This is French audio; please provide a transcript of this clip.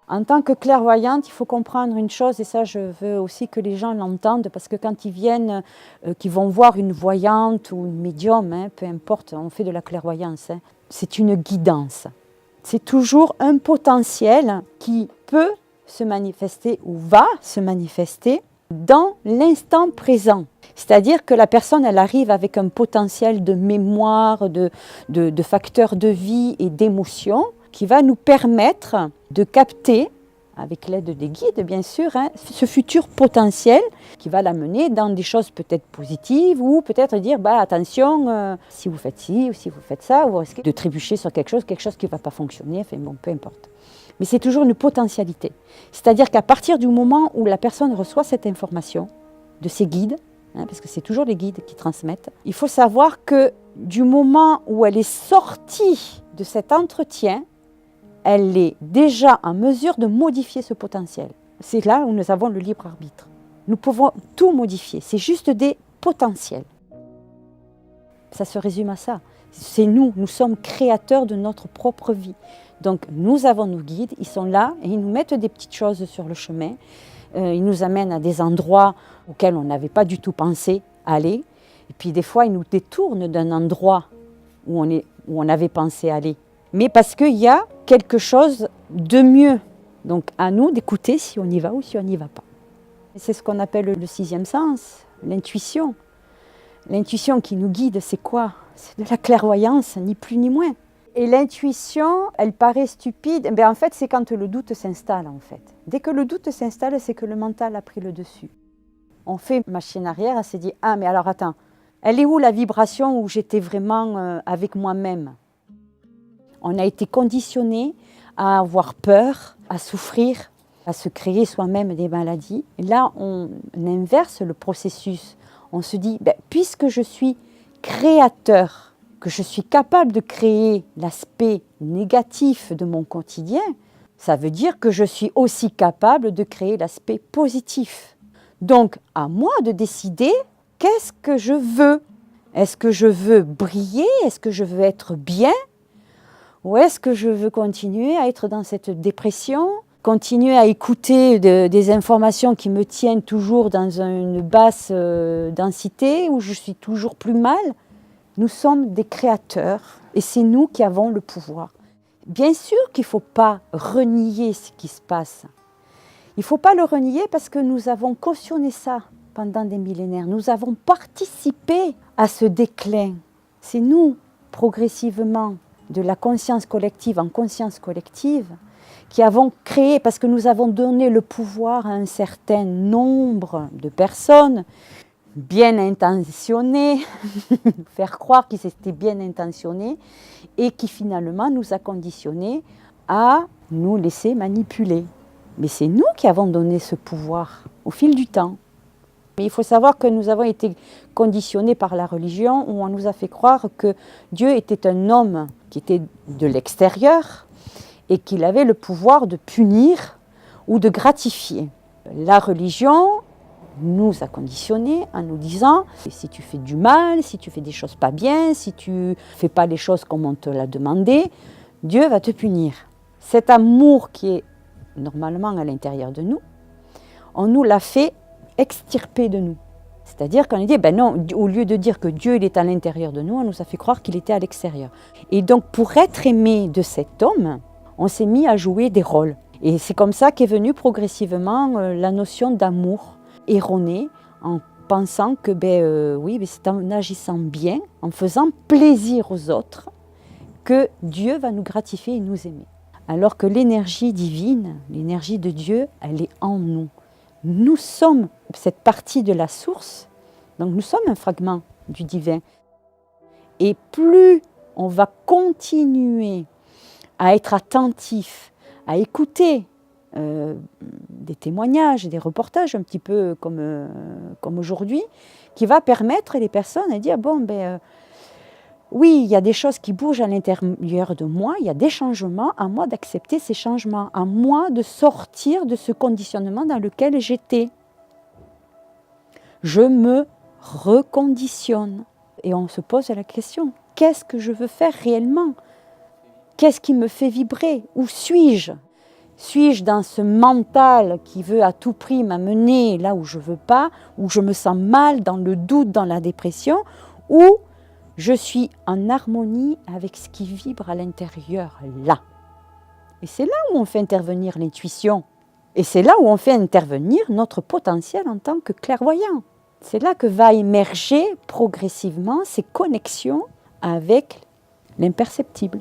En tant que clairvoyante, il faut comprendre une chose, et ça je veux aussi que les gens l'entendent, parce que quand ils viennent, qu'ils vont voir une voyante ou une médium, peu importe, on fait de la clairvoyance, c'est une guidance. C'est toujours un potentiel qui peut se manifester ou va se manifester dans l'instant présent. C'est-à-dire que la personne, elle arrive avec un potentiel de mémoire, de facteurs de vie et d'émotion qui va nous permettre de capter, avec l'aide des guides bien sûr, ce futur potentiel qui va l'amener dans des choses peut-être positives ou peut-être dire attention, si vous faites ci ou si vous faites ça, vous risquez de trébucher sur quelque chose qui ne va pas fonctionner, enfin bon, peu importe. Mais c'est toujours une potentialité. C'est-à-dire qu'à partir du moment où la personne reçoit cette information de ses guides, parce que c'est toujours les guides qui transmettent, il faut savoir que du moment où elle est sortie de cet entretien, elle est déjà en mesure de modifier ce potentiel. C'est là où nous avons le libre arbitre. Nous pouvons tout modifier, c'est juste des potentiels. Ça se résume à ça. C'est nous sommes créateurs de notre propre vie. Donc nous avons nos guides, ils sont là et ils nous mettent des petites choses sur le chemin. Ils nous amènent à des endroits auxquels on n'avait pas du tout pensé aller. Et puis des fois, ils nous détournent d'un endroit où on avait pensé aller. Mais parce qu'il y a quelque chose de mieux. Donc à nous d'écouter si on y va ou si on n'y va pas. C'est ce qu'on appelle le sixième sens, l'intuition. L'intuition qui nous guide, c'est quoi? C'est de la clairvoyance, ni plus ni moins. Et l'intuition, elle paraît stupide, en fait c'est quand le doute s'installe en fait. Dès que le doute s'installe, c'est que le mental a pris le dessus. On fait machine arrière, elle s'est dit, ah mais alors attends, elle est où la vibration où j'étais vraiment avec moi-même? On a été conditionné à avoir peur, à souffrir, à se créer soi-même des maladies. Et là, on inverse le processus. On se dit, puisque je suis créateur, que je suis capable de créer l'aspect négatif de mon quotidien, ça veut dire que je suis aussi capable de créer l'aspect positif. Donc, à moi de décider qu'est-ce que je veux. Est-ce que je veux briller? Est-ce que je veux être bien? Ou est-ce que je veux continuer à être dans cette dépression, continuer à écouter des informations qui me tiennent toujours dans une basse densité, où je suis toujours plus mal? Nous sommes des créateurs et c'est nous qui avons le pouvoir. Bien sûr qu'il ne faut pas renier ce qui se passe. Il ne faut pas le renier parce que nous avons cautionné ça pendant des millénaires. Nous avons participé à ce déclin. C'est nous, progressivement, de la conscience collective en conscience collective, qui avons créé, parce que nous avons donné le pouvoir à un certain nombre de personnes bien intentionnées, faire croire qu'ils étaient bien intentionnés, et qui finalement nous a conditionnés à nous laisser manipuler. Mais c'est nous qui avons donné ce pouvoir au fil du temps. Mais il faut savoir que nous avons été conditionnés par la religion où on nous a fait croire que Dieu était un homme qui était de l'extérieur et qu'il avait le pouvoir de punir ou de gratifier. La religion nous a conditionnés en nous disant si tu fais du mal, si tu fais des choses pas bien, si tu ne fais pas les choses comme on te l'a demandé, Dieu va te punir. Cet amour qui est normalement à l'intérieur de nous, on nous l'a fait extirper de nous. C'est-à-dire qu'on a dit, non, au lieu de dire que Dieu il est à l'intérieur de nous, on nous a fait croire qu'il était à l'extérieur. Et donc pour être aimé de cet homme, on s'est mis à jouer des rôles. Et c'est comme ça qu'est venue progressivement la notion d'amour erronée, en pensant que c'est en agissant bien, en faisant plaisir aux autres, que Dieu va nous gratifier et nous aimer. Alors que l'énergie divine, l'énergie de Dieu, elle est en nous. Nous sommes cette partie de la source, donc nous sommes un fragment du divin. Et plus on va continuer à être attentif, à écouter des témoignages, des reportages un petit peu comme aujourd'hui, qui va permettre les personnes à dire oui, il y a des choses qui bougent à l'intérieur de moi, il y a des changements, à moi d'accepter ces changements, à moi de sortir de ce conditionnement dans lequel j'étais. Je me reconditionne. Et on se pose la question, qu'est-ce que je veux faire réellement? Qu'est-ce qui me fait vibrer? Où suis-je? Suis-je dans ce mental qui veut à tout prix m'amener là où je ne veux pas, où je me sens mal, dans le doute, dans la dépression, ou je suis en harmonie avec ce qui vibre à l'intérieur, là. Et c'est là où on fait intervenir l'intuition. Et c'est là où on fait intervenir notre potentiel en tant que clairvoyant. C'est là que va émerger progressivement ces connexions avec l'imperceptible.